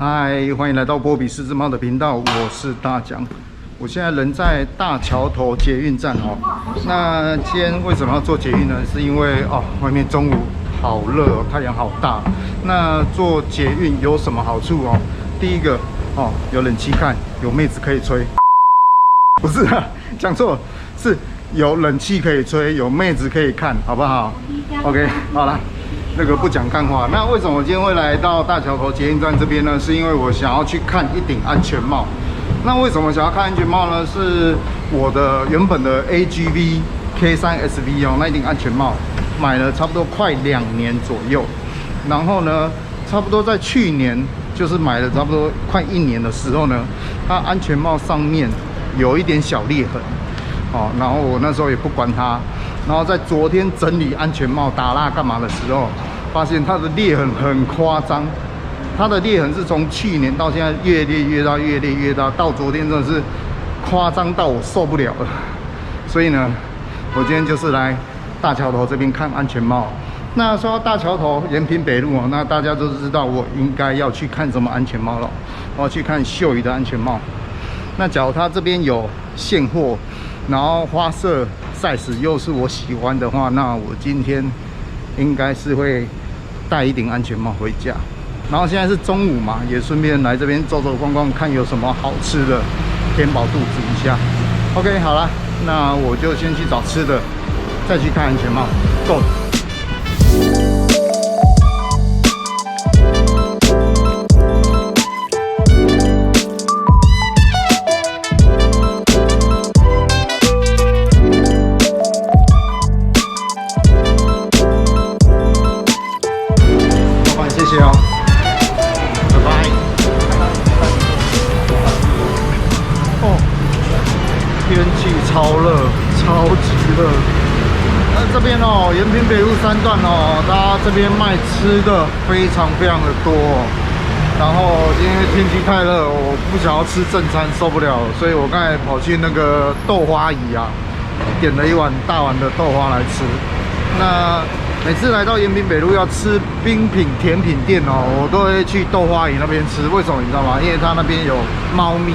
嗨，欢迎来到波比狮子猫的频道，我是大奖。我现在人在大桥头捷运站哦。那今天为什么要做捷运呢？是因为外面中午好热哦，太阳好大。那做捷运有什么好处哦？第一个有冷气看，有妹子可以吹。不是啊，讲错，是有冷气可以吹，有妹子可以看，好不好 ？OK， 好了。那个不讲干话。那为什么我今天会来到大桥头捷运站这边呢？是因为我想要去看一顶安全帽。那为什么想要看安全帽呢？是我的原本的 AGV K3SV 那一顶安全帽，买了差不多快2年左右。然后呢，差不多在去年，就是买了差不多快1年的时候呢，它安全帽上面有一点小裂痕。然后我那时候也不管它。然后在昨天整理安全帽打蜡干嘛的时候，发现它的裂痕很夸张。它的裂痕是从去年到现在越裂越大，越裂越大，到昨天真的是夸张到我受不了了。所以呢，我今天就是来大桥头这边看安全帽。那说到大桥头延平北路那大家都知道我应该要去看什么安全帽了。我要去看秀宇的安全帽。那假如它这边有现货，然后花色size又是我喜欢的话，那我今天应该是会带一顶安全帽回家。然后现在是中午嘛，也顺便来这边走走逛逛，看有什么好吃的，填饱肚子一下。OK， 好了，那我就先去找吃的，再去看安全帽。Go。谢谢哦，拜拜。天气超热，超级热。那这边延平北路3段大家这边卖吃的非常的多。然后因为天气太热，我不想要吃正餐，受不了，所以我刚才跑去那个豆花椅点了一碗大碗的豆花来吃。那每次来到延平北路要吃冰品甜品店我都会去豆花椅那边吃。为什么你知道吗？因为它那边有猫咪，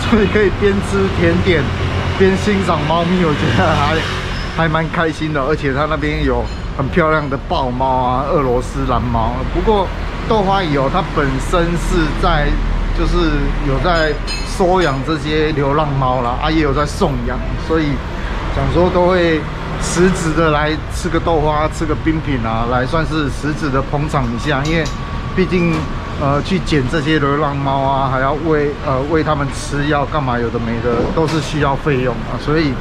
所以可以边吃甜点边欣赏猫咪，我觉得还蛮开心的。而且它那边有很漂亮的豹猫俄罗斯蓝猫。不过豆花椅它本身是就是有在收养这些流浪猫啦，也有在送养，所以想说都会实质的来吃个豆花，吃个冰品来算是实质的捧场一下。因为毕竟去捡这些流浪猫还要喂它们吃药干嘛，有的没的都是需要费用所以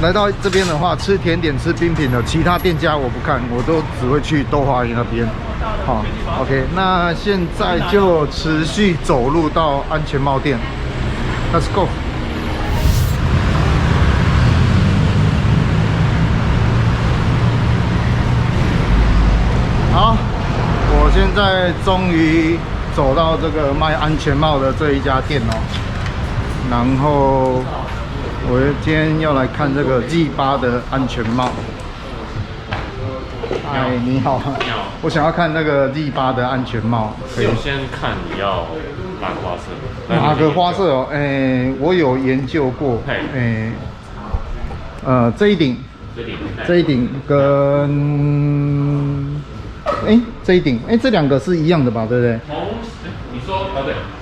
来到这边的话，吃甜点吃冰品的其他店家我不看，我都只会去豆花椅那边。OK， 那现在就持续走路到安全帽店。Let's go。好，我现在终于走到这个卖安全帽的这一家店然后我今天要来看这个 G8 的安全帽。嗨，你好。你好。我想要看那个 G8 的安全帽。可以先看你要哪个花色？哪个花色我有研究过。这一顶跟这一顶这2个是一样的吧？对不对？你说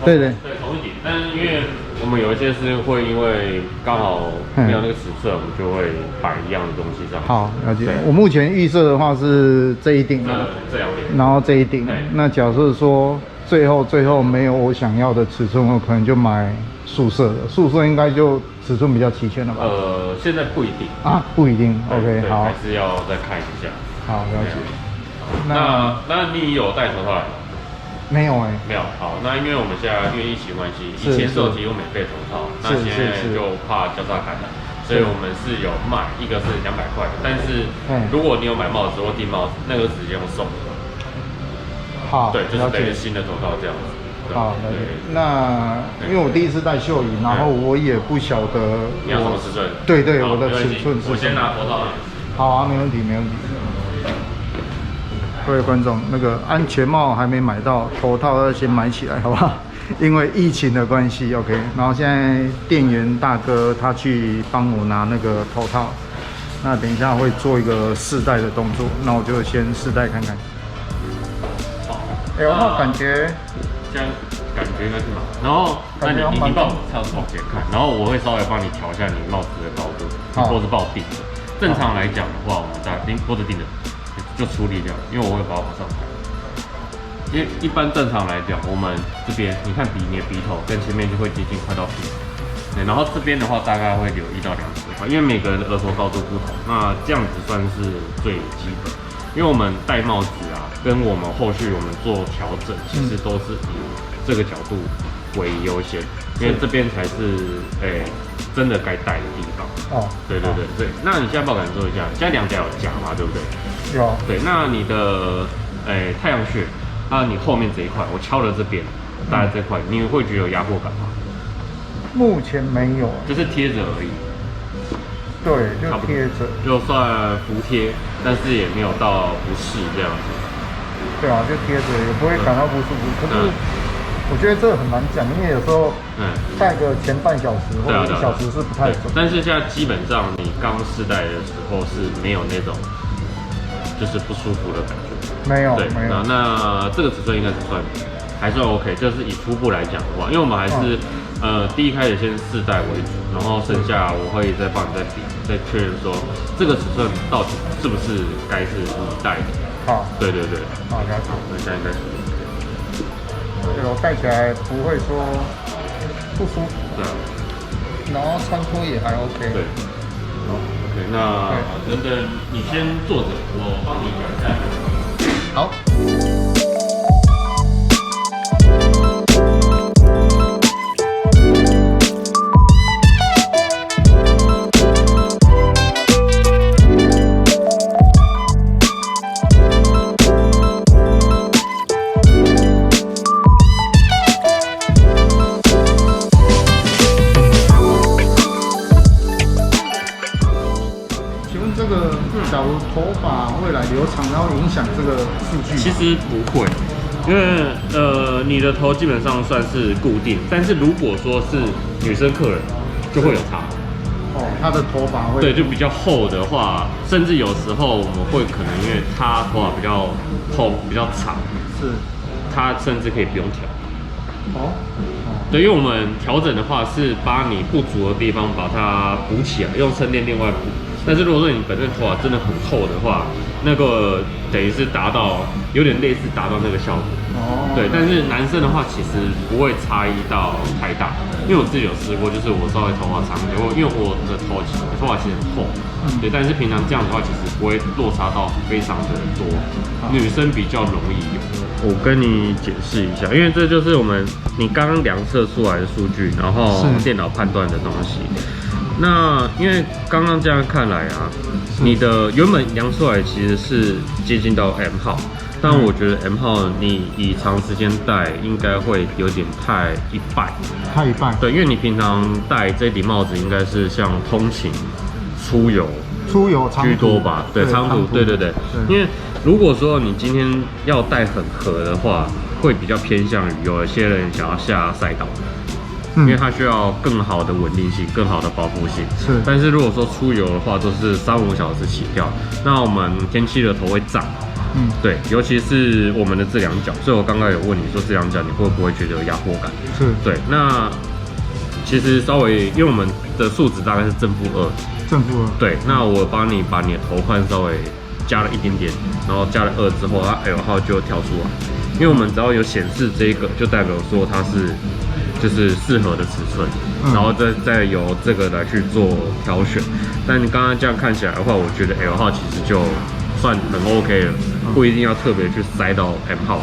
对，同一顶，但是因为我们有一些是会因为刚好没有那个尺寸，我们就会摆一样的东西上。好，了解。我目前预设的话是这一顶这2顶，然后这一顶。那假设说最后没有我想要的尺寸，我可能就买素色的。素色应该就尺寸比较齐全了吧？现在不一定不一定。OK， 好，还是要再看一下。好，了解。那你有戴头套来吗？没有没有。好，那因为我们现在因为疫情关系，以前是有提供免费头套，那现在就怕交叉感染，所以我们是有卖，一个是200块，但是如果你有买帽子或订帽子，那个直接用送的。好，对，就是等于新的头套这样子。好，那因为我第一次戴秀仪，然后我也不晓得你要什么尺寸。对，我的尺寸是。我先拿头套。好啊，没问题。各位观众，那个安全帽还没买到，头套要先买起来，好不好？因为疫情的关系 ，OK。然后现在店员大哥他去帮我拿那个头套，那等一下会做一个试戴的动作，那我就先试戴看看。好，L 号感觉这样感觉应该是蛮好。然后，那你帮我朝前看，然后我会稍微帮你调一下你帽子的高度，你脖子帮我定的。正常来讲的话，我们在脖子定的就处理掉，因为我会把它往上抬。因为一般正常来讲，我们这边你看你的鼻头跟前面就会接近快到平，对，然后这边的话大概会留1到2指块，因为每个人的额头高度不同，那这样子算是最基本。因为我们戴帽子啊，跟我们后续我们做调整，其实都是以这个角度为优先，因为这边才是真的该戴的地方。哦，对。那你现在帮我感受一下，现在两脚有夹嘛，对不对？有。对，那你的太阳穴。你后面这一块，我敲了这边，大概这块，你会觉得有压迫感吗？目前没有，就是贴着而已。对，就贴着，就算服贴，但是也没有到不适这样子。对啊，就贴着，也不会感到不舒服。可是我觉得这很难讲，因为有时候戴个前半小时或者1小时是不太准。但是现在基本上你刚试戴的时候是没有那种就是不舒服的感觉。没有，对，没有。那这个尺寸应该是还算 OK， 就是以初步来讲的话，因为我们还是第一开始先试戴为主，然后剩下我会再帮你再比，再确认说这个尺寸到底是不是该是你戴的。好，对。好，了解。那现在应该是 OK。我戴起来不会说不舒服。对。然后穿脱也还 OK。对。好 ，OK， 那等等你先坐着，我帮你改善。好。假如头发未来留长，然后影响这个数据？其实不会，因为你的头基本上算是固定，但是如果说是女生客人，就会有差。哦，她的头发会对，就比较厚的话，甚至有时候我们会可能因为她头发比较厚、比较长，是，她甚至可以不用调。哦。对，因为我们调整的话是把你不足的地方把它补起来，用撑垫另外补。但是如果说你本身头发真的很厚的话，那个等于是达到有点类似达到那个效果。哦。对，但是男生的话其实不会差异到太大，因为我自己有试过，就是我稍微头发长一点，因为我的头发其实很厚，对，但是平常这样的话其实不会落差到非常的多，女生比较容易有。我跟你解释一下，因为这就是你刚刚量测出来的数据，然后电脑判断的东西。那因为刚刚这样看来啊，你的原本量出来其实是接近到 M 号，但我觉得 M 号你以长时间戴应该会有点太一半。对，因为你平常戴这顶帽子应该是像通勤、出游居多吧？对，长途，对。因为如果说你今天要戴很合的话，会比较偏向于有一些人想要下赛道。因为它需要更好的稳定性、更好的保护性。是，但是如果说出游的话，都是3-5小时起跳。那我们天气热头会胀，对，尤其是我们的这两脚。所以我刚刚有问你说这两脚你会不会觉得有压迫感？是，对。那其实稍微，因为我们的数值大概是正负2，对。那我帮你把你的头宽稍微加了一点点，然后加了2之后，它 L 号就跳出来。因为我们只要有显示这个，就代表说它是。就是适合的尺寸，然后再由这个来去做挑选。但你刚刚这样看起来的话，我觉得 L 号其实就算很 OK 了，不一定要特别去塞到 M 号。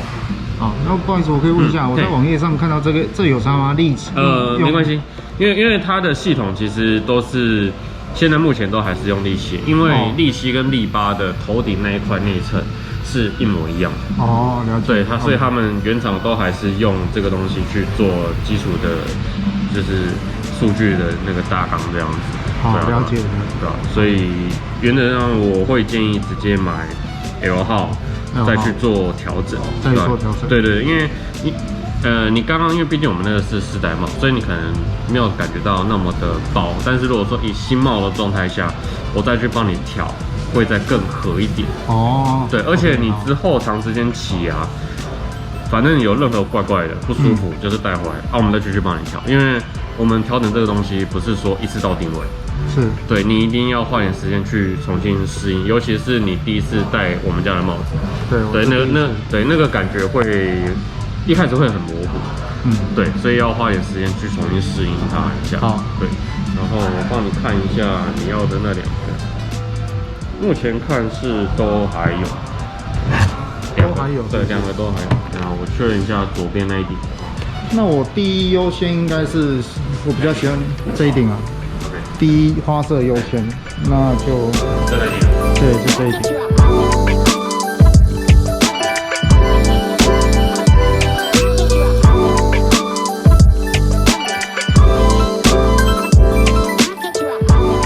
好，那不好意思，我可以问一下，我在网页上看到这有差吗？力气？没关系，因为它的系统其实都是现在目前都还是用力7，因为力7跟力8的头顶那一块内衬。是一模一样的哦，了解。对，所以他们原厂都还是用这个东西去做基础的，就是数据的那个大纲这样子。好，了解。对吧？所以原则上我会建议直接买 L 号。再去做调整，再做调整。对，因为你刚刚因为毕竟我们那个是4代帽，所以你可能没有感觉到那么的薄。但是如果说以新帽的状态下，我再去帮你调，会再更合一点。哦，对，而且你之后长时间骑啊，反正有任何怪怪的不舒服，就是带回来，我们再继续帮你调。因为我们调整这个东西不是说一次到定位，是对你一定要花点时间去重新适应，尤其是你第一次戴我们家的帽子，对，那个感觉会一开始会很模糊，对，所以要花点时间去重新适应它一下。好，对，然后我帮你看一下你要的那2个，目前看是都还有，对，2个都还有。然后我确认一下左边那一顶。那我第一优先应该是我比较喜欢这一顶啊。第一花色优先，那就这一顶。对，就这一顶。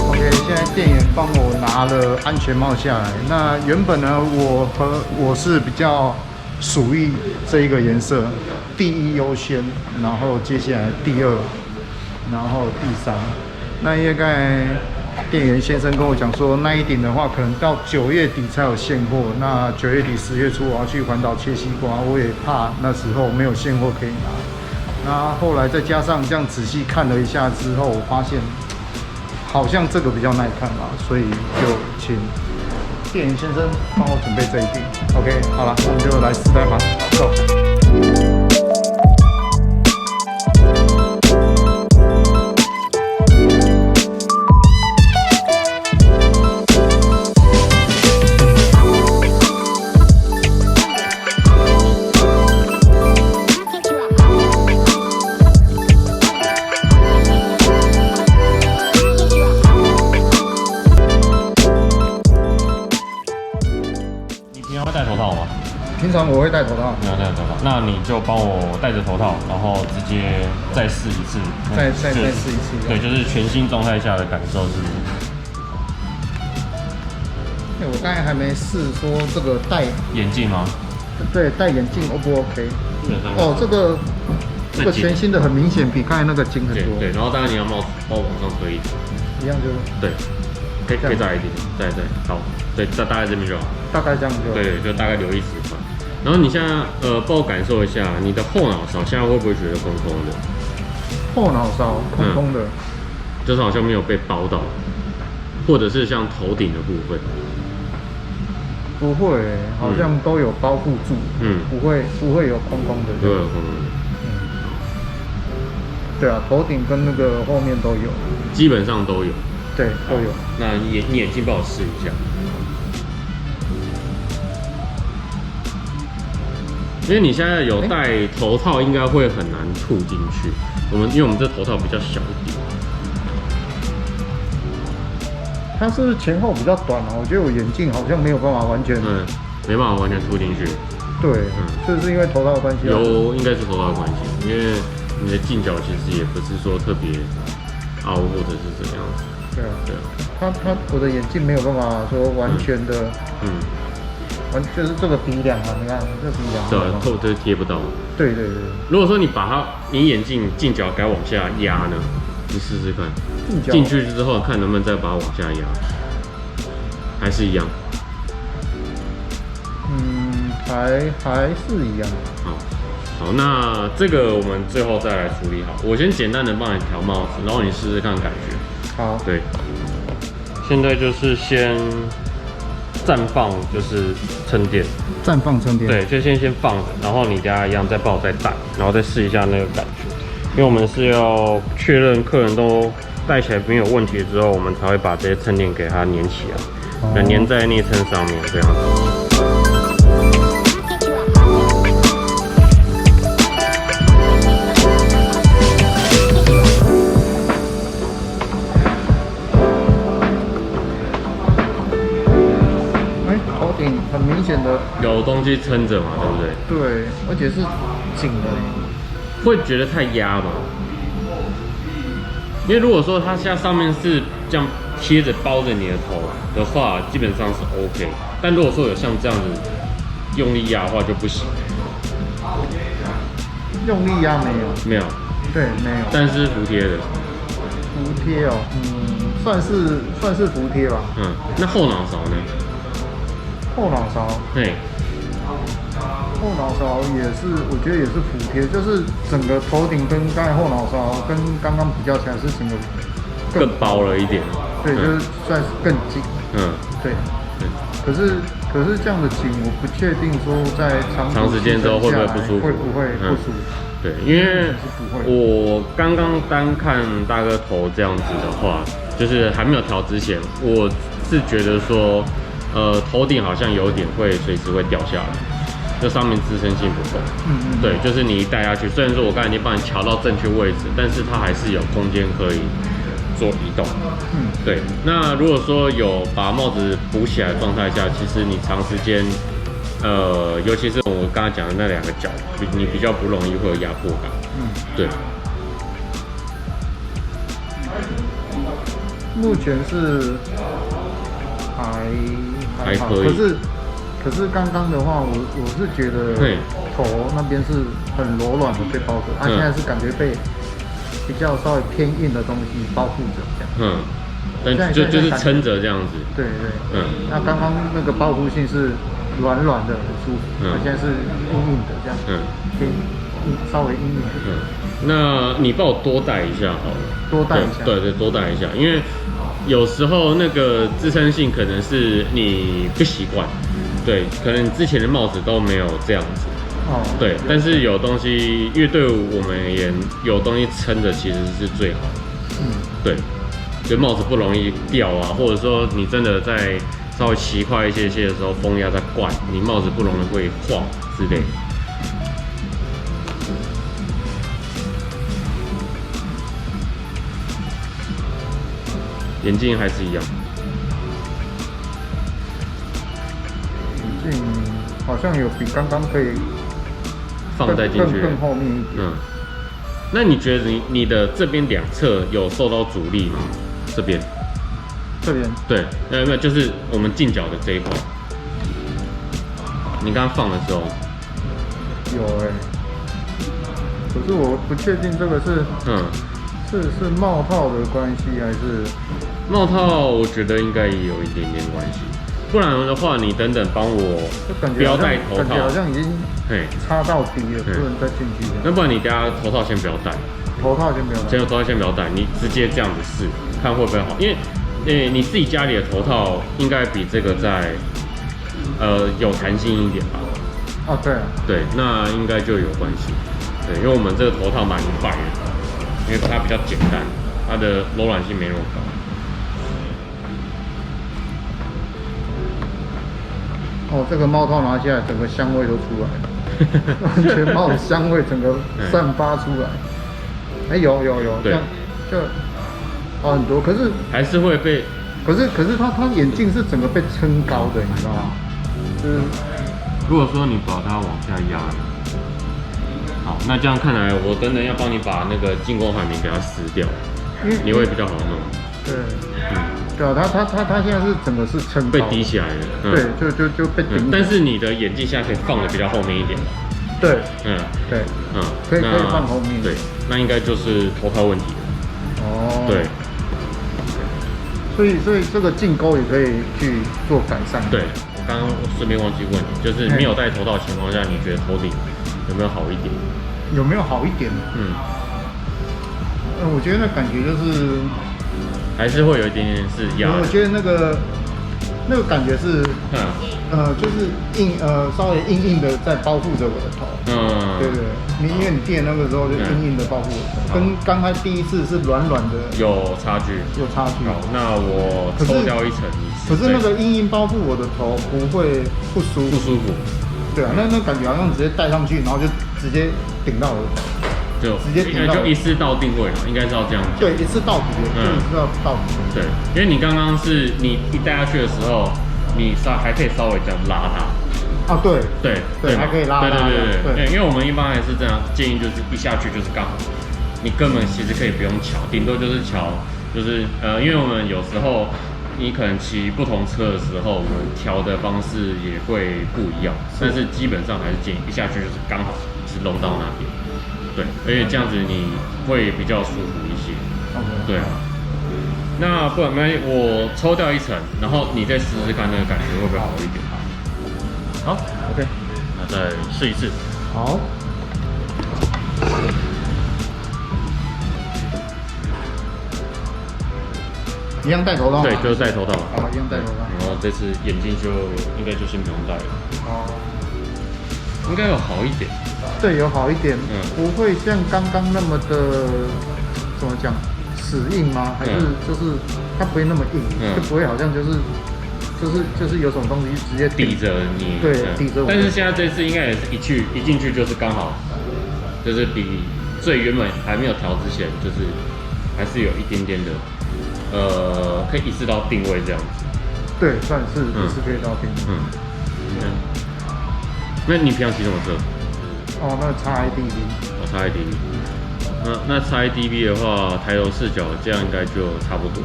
OK， 现在店员帮我拿了安全帽下来。那原本呢，我是比较属于这一个颜色，第一优先，然后接下来第2，然后第3。那因为刚才店员先生跟我讲说，那一顶的话，可能到9月底才有现货。那9月底10月初我要去环岛切西瓜，我也怕那时候没有现货可以拿。那后来再加上这样仔细看了一下之后，我发现好像这个比较耐看吧，所以就请店员先生帮我准备这一顶。OK， 好了，那我们就来试戴吧，走。平常我会戴头套，没有戴头套，那你就帮我戴着头套，然后直接再试一次，再试一次。对，就是全新状态下的感受是。我刚才还没试说这个戴眼镜吗？对，戴眼镜 O 不 OK？ 哦，这个全新的很明显比刚才那个紧很多。对，然后当然你要帽子往上推一点，一样就对，可以再来一点，对，好，对，大概这边就好。大概这样就好。对，就大概留意10块。然后你现在帮我感受一下你的后脑勺，现在会不会觉得空空的？后脑勺空空的，就是好像没有被包到，或者是像头顶的部分。不会，好像都有包覆住，不会有空空的，不会有空空的。对啊，头顶跟那个后面都有，基本上都有。对，都有。那你眼镜帮我试一下。因为你现在有戴头套，应该会很难吐进去。因为我们这头套比较小一点。它是前后比较短啊，我觉得我眼镜好像没有办法完全，没办法完全吐进去。对，这是因为头套的关系。应该是头套的关系，因为你的镜角其实也不是说特别凹或者是怎样子。对啊，我的眼镜没有办法说完全的，就是这个鼻梁啊，你看这鼻梁，对，都贴不到。对。如果说你眼镜镜角该往下压呢，你试试看，进去之后看能不能再把它往下压，还是一样。还是一样。好，那这个我们最后再来处理好。我先简单的帮你调帽子，然后你试试看感觉。好。对。现在就是先暂放，就是撑电。暂放撑电。对，就先放着，然后你等下一样再帮我再戴，然后再试一下那个感觉。因为我们是要确认客人都戴起来没有问题之后，我们才会把这些撑垫给它粘起来，粘在内衬上面这样子。很明显的有东西撑着嘛，对不对？对，而且是紧的，会觉得太压嘛？因为如果说它上面是这样贴着包着你的头的话，基本上是 OK。但如果说有像这样子用力压的话就不行。用力压没有？没有。对，没有。但是服帖的。服帖哦，算是服帖吧。那后脑勺呢？后脑勺。对。后脑勺也是，我觉得也是服帖，就是整个头顶跟刚才后脑勺跟刚刚比较起来是整个更包了一点。对，就是算是更紧。对。可是这样的紧，我不确定说在长时间之后会不会不舒服？会不会不舒服？对，因为我刚刚单看大哥头这样子的话，就是还没有调之前，我是觉得说，头顶好像有点会随时会掉下来，这上面支撑性不够。对，就是你一戴下去，虽然说我刚才已经帮你调到正确位置，但是它还是有空间可以做移动。对。那如果说有把帽子补起来的状态下，其实你长时间。尤其是我刚才讲的那2个角，你比较不容易会有压迫感。对。目前是还好，可以。可是刚刚的话，我是觉得头那边是很柔软的被包着，它现在是感觉被比较稍微偏硬的东西包覆着这样。但就是撑着这样子。对。那刚刚那个包覆性是。软软的很舒服，现在是硬硬的这样，偏稍微硬硬的。那你帮我多戴一下好了，多戴一下，对，多戴一下，因为有时候那个支撑性可能是你不习惯，对，可能之前的帽子都没有这样子，对，但是有东西，因为对我们而言，有东西撑着其实是最好的，对，就帽子不容易掉啊，或者说你真的在。稍微骑快一些的时候，风压在灌，你帽子不容易会晃之类的。眼镜还是一样。眼镜好像有比刚刚可以放在进去更后面一点。那你觉得你的这边2侧有受到阻力吗？这边。对，没有，就是我们进角的这一块。你刚刚放的时候，有可是我不确定这个是是帽套的关系还是帽套？我觉得应该也有一点点关系，不然的话，你等等帮我不要戴头套，感觉好像已经插到底了，不能再进去。那不然你等下头套先不要戴，头套先不要戴，你直接这样子试，看会不会好，因为。你自己家里的头套应该比这个再有弹性一点吧？对，那应该就有关系。对，因为我们这个头套蛮快的，因为它比较简单，它的柔软性没那么高。这个帽套拿下来，整个香味都出来了，完全帽子香味整个散发出来。有，这样就。很多，可是还是会被，可是他眼镜是整个被撑高的，你知道吗？就是如果说你把它往下压，好，那这样看来，我等等要帮你把那个进攻海绵给它撕掉，你会比较好弄。对，对啊，他现在是整个是撑被低起来的，对，就被顶。但是你的眼镜现在可以放的比较后面一点。对，对，可以放后面。对，那应该就是头套问题了。对。所以这个镜钩也可以去做改善。对，我刚刚顺便忘记问你，就是没有戴头套的情况下，你觉得头顶有没有好一点？有没有好一点？我觉得那感觉就是还是会有一点点是压。我觉得那个感觉是，就是稍微硬的在包覆着我的头。对，因为你垫那个时候就硬的包覆我的头，跟刚才第一次是软的。有差距。好，那我抽掉一层。可是那个硬包覆我的头不会不舒服。对啊，那感觉好像直接戴上去，然后就直接顶到我的头。直接顶到。就一次到定位了，应该是要这样。对，一次到底，一次到底。对，因为你刚刚是你一戴下去的时候，你还可以稍微这样拉它。对，还可以拉。对，因为我们一般还是这样建议，就是一下去就是刚好，你根本其实可以不用瞧，顶多就是瞧，就是因为我们有时候你可能骑不同车的时候，我们调的方式也会不一样，但是基本上还是建议一下去就是刚好是弄到那边，对，而且这样子你会比较舒服一些。对啊，那不然没关系，我抽掉一层，然后你再试试看那个感觉会不会好一点。好 ，OK， 那再试一次。好。一样戴头套吗？对，就是戴头套。啊，一样戴头套。然后这次眼镜就应该就先不用戴了。哦，应该有好一点。对，有好一点，不会像刚刚那么的怎么讲死硬吗？还是就是它不会那么硬，就不会好像就是有什么东西直接抵着你。对，抵着我。但是现在这次应该也是一进去就是刚好，就是比最原本还没有调之前，就是还是有一点点的。可以意识到定位这样子，对，算是也是可以到定位。那你平常骑什么车？哦，那XIDV。哦，XIDV。那XIDV 的话，抬头视角这样应该就差不多。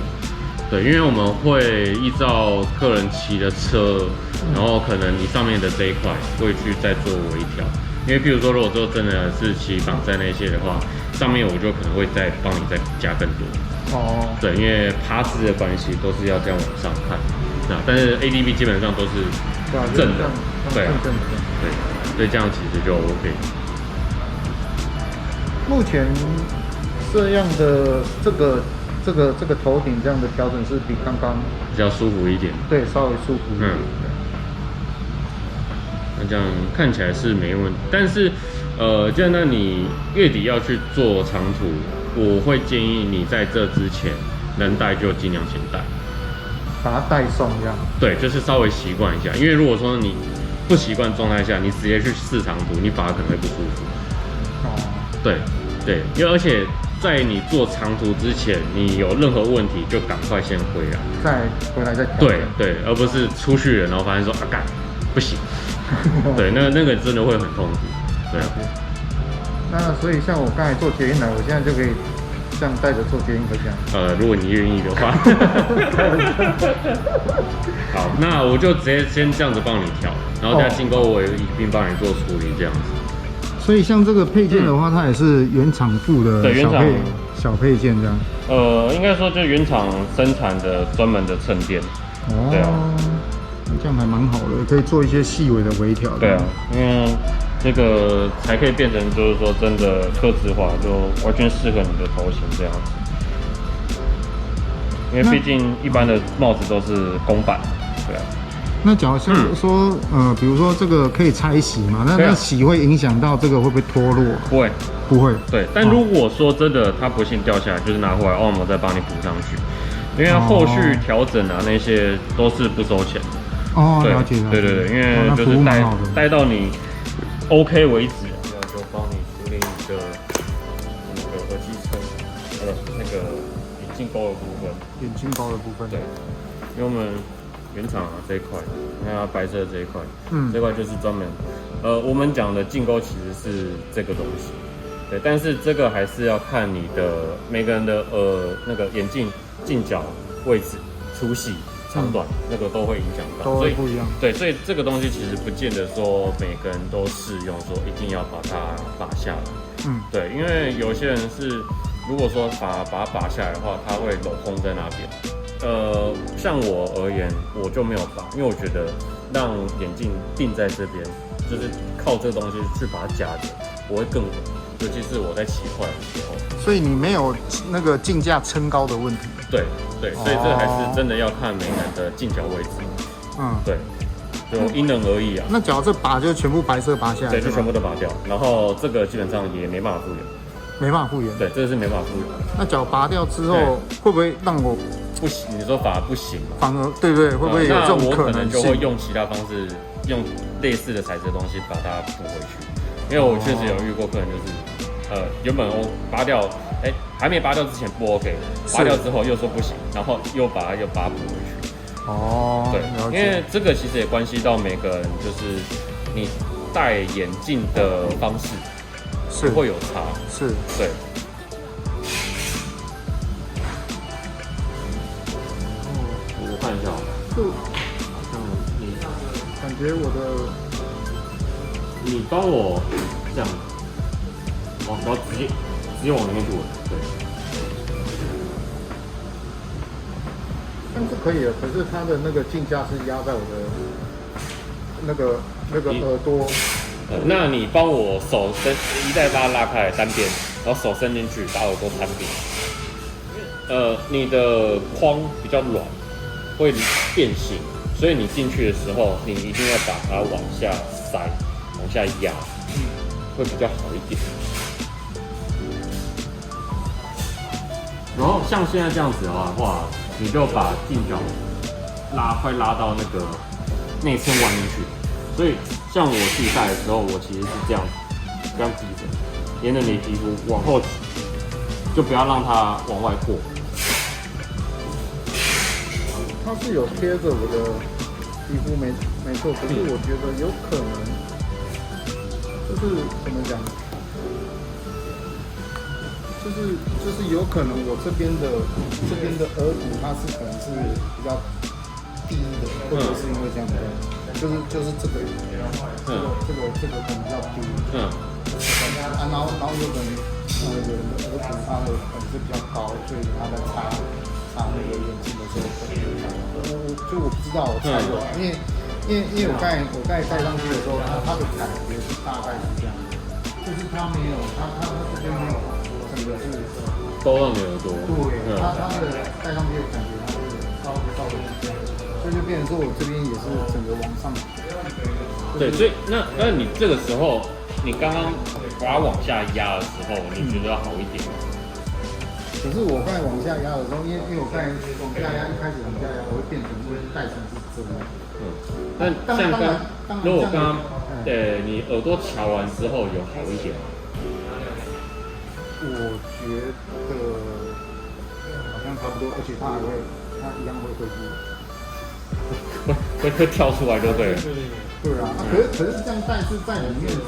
对，因为我们会依照客人骑的车，然后可能你上面的这一块会去再做微调。因为譬如说，如果说真的是骑防晒那些的话，上面我就可能会再帮你再加更多。哦，对，因为趴姿的关系都是要这样往上看，但是 ADV 基本上都是正的，对，所以这样其实就 OK。目前这样的这个头顶这样的调整是比刚刚比较舒服一点，对，稍微舒服一点。那这样看起来是没问题，但是就那你月底要去做长途。我会建议你在这之前能带就尽量先带，把它带松这样。对，就是稍微习惯一下，因为如果说你不习惯状态下，你直接去试长途，你反而可能会不舒服。哦，对，因为而且在你做长途之前，你有任何问题就赶快先回来，再回来再调。对，而不是出去了然后发现说啊干不行，对，那个真的会很痛苦，对啊。那所以像我刚才做捷运来，我现在就可以这样带着做捷运回家。如果你愿意的话。好，那我就直接先这样子帮你调，然后再进购我一并帮你做处理这样子。所以像这个配件的话，它也是原厂附的小配件这样。应该说就原厂生产的专门的衬垫。哦，对啊，这样还蛮好的，可以做一些细微的微调。对啊，因为这个才可以变成就是说真的客制化，就完全适合你的头型这样子。因为毕竟一般的帽子都是公版，对啊。那假如像说，比如说这个可以拆洗嘛？那洗会影响到这个会不会脱落？不会。对，但如果说真的它不幸掉下来，就是拿回来奥摩再帮你补上去，因为后续调整啊那些都是不收钱。哦，了解。对，因为就是带到你 OK 为止，这样就帮你处理你的那个耳机层，那个眼镜包的部分。对，因为我们原厂这一块，你看它白色的这一块，这块就是专门，我们讲的镜钩其实是这个东西，对，但是这个还是要看你的每个人的那个眼镜镜角位置、粗细、长短，那个都会影响到，都会不一样。对，所以这个东西其实不见得说每个人都适用，说一定要把它拔下来。对，因为有些人是如果说把它拔下来的话，它会镂空在那边。像我而言，我就没有拔，因为我觉得让眼镜定在这边，就是靠这个东西去把它夹着，我会更稳，尤其是我在骑快的时候。所以你没有那个镜架撑高的问题。对，所以这还是真的要看每个人的镜角位置。对，就因人而异啊。那假如这拔就全部白色拔下来，对，就全部都拔掉，然后这个基本上也没办法复原。没办法复原。对，这个是没办法复原。那假如拔掉之后，会不会让我不行？你说反而不行吗？反而对，会不会有这种可能性？我可能就会用其他方式，用类似的材质的东西把它补回去。因为我确实有遇过客人，就是原本我拔掉，还没拔掉之前不 OK， 拔掉之后又说不行，然后又把它补回去。对，因为这个其实也关系到每个人，就是你戴眼镜的方式是会有差。对。我看就你感觉你帮我这样，然后直接往里面吐，对。这样是可以的，可是它的那个镜架是压在我的那个耳朵。那你帮我手一带把它拉开来单边，然后手伸进去，把耳朵摊平。你的框比较软，会变形，所以你进去的时候，你一定要把它往下塞，往下压，会比较好一点。然后像现在这样子的话，你就把镜脚快拉到那个内侧外面去。所以像我自己戴的时候，我其实是这样低着，沿着你皮肤往后挤，就不要让它往外扩。它是有贴着我的皮肤没错，可是我觉得有可能就是怎么讲，就是有可能我这边的额骨它是可能是比较低的，或者是因为这样的。就是这个可能比较低，然后有可能有人的额骨它的可能是比较高，所以他在擦那个眼镜的时候可能我不知道，我猜的，因为我刚才戴上去的时候，它的感觉是大概是这样，就是它没有它这边没有整个是勾到你耳朵，对，它的戴上去的感觉它是稍微是这样。所以就变成说，我这边也是整个往上。对，所以那你这个时候，你刚刚把它往下压的时候，你觉得要好一点吗？可是我刚才往下压的时候，因为我刚才往下压，一开始往下压，我会变成是戴成是这样。那像如果刚刚你耳朵调完之后有好一点吗？我觉得好像差不多，而且它一样会恢复。会跳出来就对了。对啊，可是这样戴是在里面是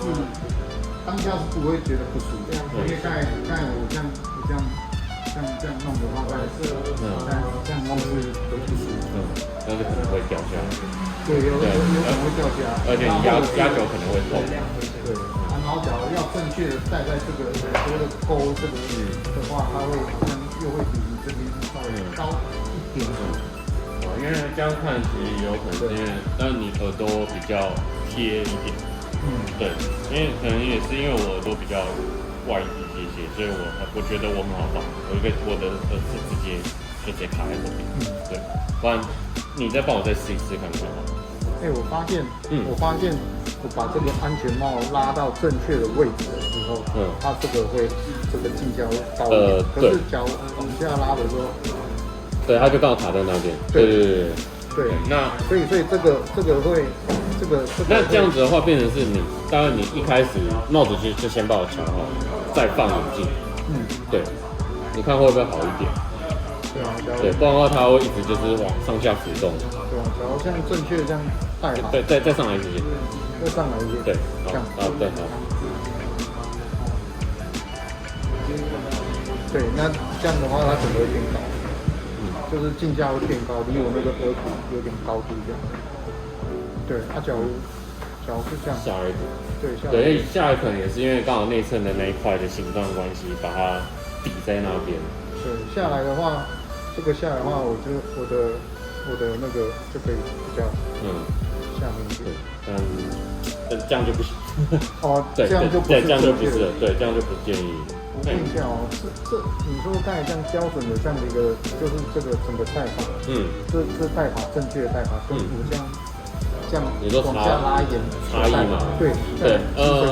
当下是不会觉得不舒服，因为刚才我这样弄的话，这样弄是不舒服。但是可能会掉下来。对，有可能会掉下来。而且你压久可能会痛。对，然后假如要正确的戴在这个耳朵的沟这个的话，它会好像又会比你这边稍微高一点。因为这样看其实有可能是因为，但你耳朵比较贴一点，对，因为可能也是因为我耳朵比较外一些，所以我觉得我很好绑，我的耳是直接卡在这边，对，不然你再帮我再试一试看看好吗？我发现我把这个安全帽拉到正确的位置的时候，它这个镜架会高一点，可是脚往下拉的时候。对，它就刚好卡在那边。对，那所以这个会那这样子的话，变成是你，当然你一开始帽子就先把我调好，再放眼镜。对，你看会不会好一点？对，不然的话它会一直就是往上下浮动。对啊，假如像正确这样戴好。对，再上来一些。再上来一些。对，这样对好。对，那这样的话它整个会变高。就是镜架会变高，离我那个耳骨有点高度这样。对，假如是这样。下来一点。对，下来可能也是因为刚好内侧的那一块的形状关系，把它抵在那边。对，下来的话，我的那个就可以比较下面一点。但这样就不行。对，这样就不是了。对，这样就不建议。我问一下你说刚才这样标准的这样的一个，就是这个整个戴法，这戴法正确的戴法，跟我这样你说往下拉一点差异嘛？对，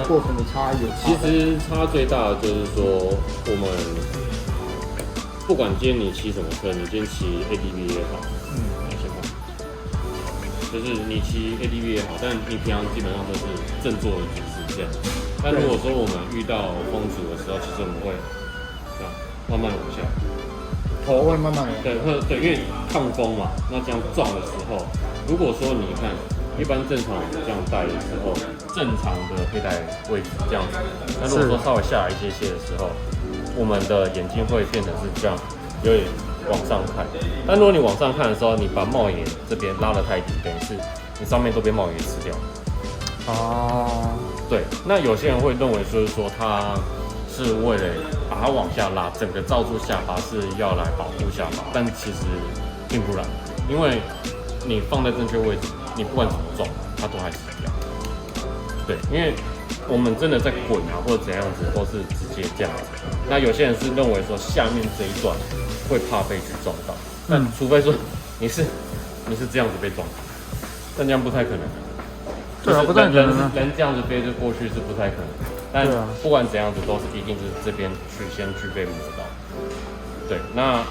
过程的差异有差。其实差最大的就是说，我们不管今天你骑什么车，你今天骑 ADV 也好，就是你骑 ADV 也好，但你平常基本上都是正坐的姿势这样。但如果说我们遇到风阻的时候，其实我们会这样慢慢往下，头会慢慢往下。对，因为抗风嘛，那这样撞的时候，如果说你看一般正常这样戴的时候，正常的佩戴位置这样子，那如果说稍微下来一些的时候，我们的眼睛会变成是这样，有点往上看。但如果你往上看的时候，你把帽檐这边拉得太低，等于是你上面都被帽檐吃掉。哦，对，那有些人会认为就是说他是为了把它往下拉，整个罩住下巴是要来保护下巴，但其实并不然，因为你放在正确位置，你不管怎么撞，它都还死掉。对，因为我们真的在滚啊或者怎样子，都是直接这样子。那有些人是认为说下面这一段会怕被去撞到，但除非说你是这样子被撞，但这样不太可能。对啊，不太可能啊。人这样子飞着过去是不太可能，但不管怎样子都是一定是这边先去被摸到。对，那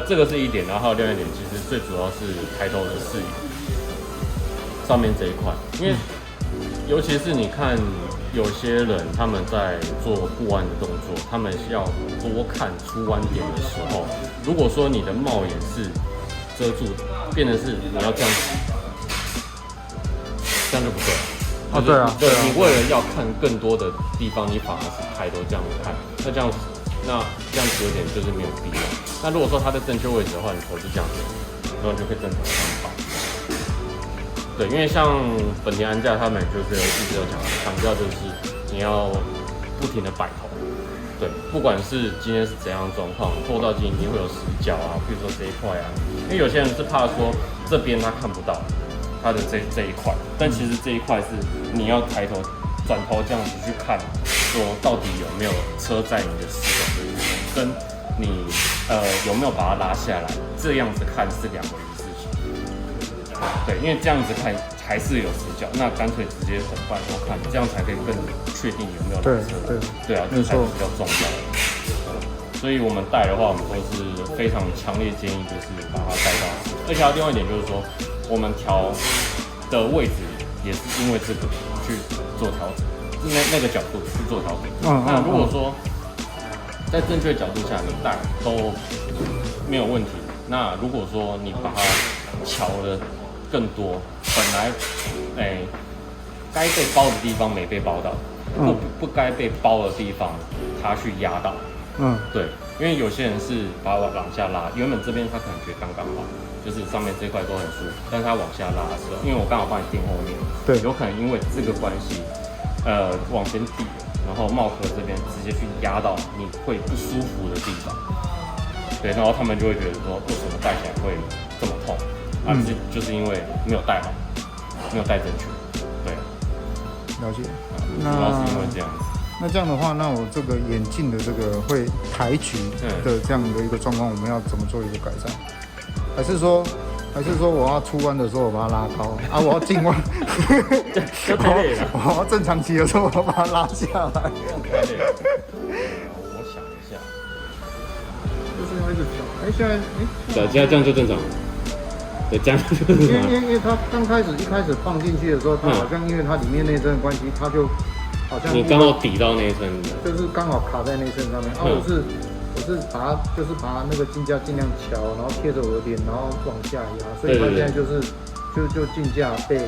这个是一点，然后还有另外一点，其实最主要是抬头的视野上面这一块，因为尤其是你看有些人他们在做护弯的动作，他们要多看出弯点的时候，如果说你的帽檐是遮住的，变成是你要这样子。这样就不对了。哦，对啊，对，你为了要看更多的地方，你反而是抬头这样看，那这样子有点就是没有必要。那如果说它在正确位置的话，你头是这样子，然后你就可以正常上跑。对，因为像本田安驾他们就是一直有强调，就是你要不停的摆头。对，不管是今天是怎样的状况，后照镜一定会有死角啊，比如说这一块啊，因为有些人是怕说这边他看不到。它的这一块，但其实这一块是你要抬头、转头这样子去看，说到底有没有车在你的视角这一块，跟你有没有把它拉下来，这样子看是两回事情。对，因为这样子看还是有死角，那干脆直接反头看，这样才可以更确定有没有拉车。对啊，这才是比较重要的。所以我们戴的话，我们都是非常强烈建议，就是把它戴到。而且还有另外一点就是说。我们调的位置也是因为这个去做调整，那个角度去做调整。那如果说在正确角度下你戴都没有问题，那如果说你把它调的更多，本来该被包的地方没被包到，不该被包的地方它去压到。对，因为有些人是把我往下拉，原本这边他可能觉得刚刚好。就是上面这块都很舒服，但是它往下拉的时候，因为我刚好帮你垫后面，对，有可能因为这个关系，往前抵，然后帽壳这边直接去压到你会不舒服的地方，对，然后他们就会觉得说，为什么戴起来会这么痛？就是因为没有戴好，没有戴正确，对，了解，主要是因为这样子。那这样的话，那我这个眼镜的这个会抬举的这样的一个状况，我们要怎么做一个改善？还是说我要出弯的时候我把它拉高啊？我要进弯，我要正常骑的时候我把它拉下来。我想一下，就是要一直调。现在对，这样就正常。对，这样就正常。因为它一开始放进去的时候，它好像因为它里面内衬的关系，它就好像你刚好抵到内衬，就是刚好卡在内衬上面。我是把它那个镜架尽量调，然后贴着我的脸，然后往下压，所以它现在就镜架被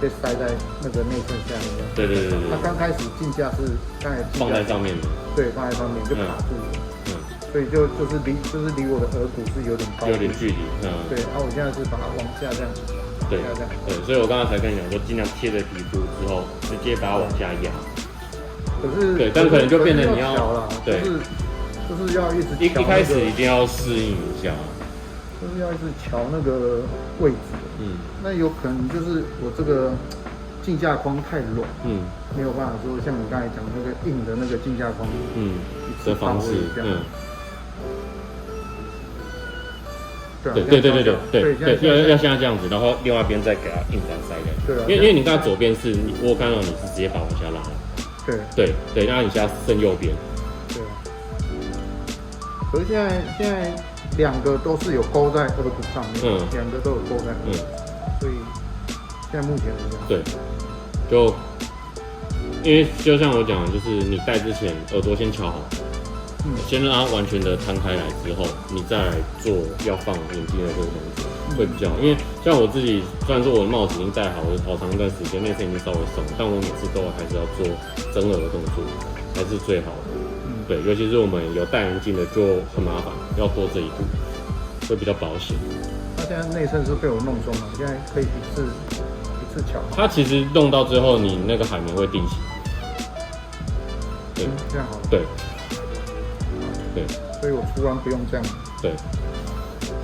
塞在那个内衬下面。对。它刚开始镜架是刚才放在上面的，对，放在上面就卡住了。所以就是离我的额骨是有点高，有点距离。对，然后我现在是把它往下这样。对，所以我刚刚才跟你讲说，尽量贴着皮肤之后，直接把它往下压。可是对，但可能就变成你要对。就是要一直一开始一定要适应一下，就是要一直调那个位置。那有可能就是我这个镜架框太软，没有办法说像你刚才讲那个硬的那个镜架框，的方式，对，要像这样子，然后另外一边再给它硬塞的。对，因为你刚才左边是我看到你是直接把往下拉的，对，然后你现在剩右边。可是现在两个都是有勾在额骨上面，两个都有勾在额骨，所以现在目前是这样。对，就因为就像我讲的，就是你戴之前耳朵先调好，先让它完全的摊开来之后，你再来做要放眼镜的这个动作会比较好。因为像我自己，虽然说我的帽子已经戴好，我好长一段时间内衬已经稍微松，但我每次都还是要做整耳的动作，才是最好的。对，尤其是我们有戴眼镜的就很麻烦，要多这一步。会比较保险。它现在内衬是被我弄松了，现在可以一次调。它其实弄到最后，你那个海绵会定型。对，这样好了。对，对，所以我出弯不用这样。对，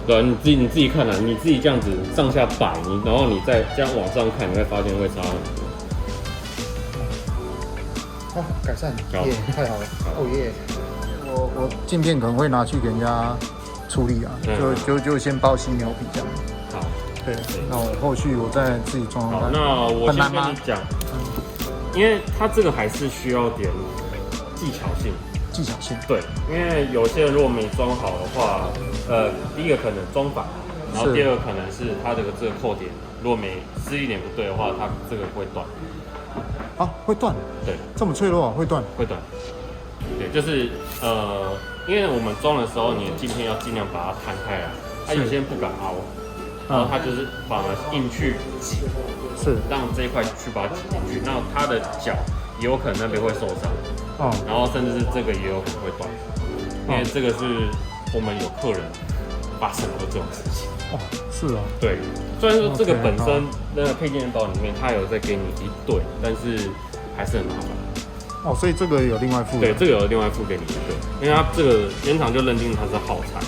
对啊，你自己看啊，你自己这样子上下摆，然后你再这样往上看，你会发现会差很多。哦，改善，耶，太好了，哦耶！我镜片可能会拿去给人家处理啊，就先包犀牛皮这样。好，对，那我后续我再自己装。好，那我先跟你讲，因为它这个还是需要点技巧性。技巧性。对，因为有些人如果没装好的话，第一个可能装反，然后第二个可能是它这个扣点，如果施力点不对的话，它这个会断。啊，会断？对，这么脆弱会断？会断。对，就是因为我们装的时候，你的镜片要尽量把它摊开来，它有些人不敢凹，然后它就是反而硬去挤，是让这一块去把它挤进去，那它的脚也有可能那边会受伤，然后甚至是这个也有可能会断，因为这个是我们有客人发生过这种事情。哦，是哦。对，虽然说这个本身那个配件包里面它有在给你一对，但是还是很麻烦。哦，所以这个有另外附？对，这个有另外附给你一对，因为它这个原厂就认定它是耗材。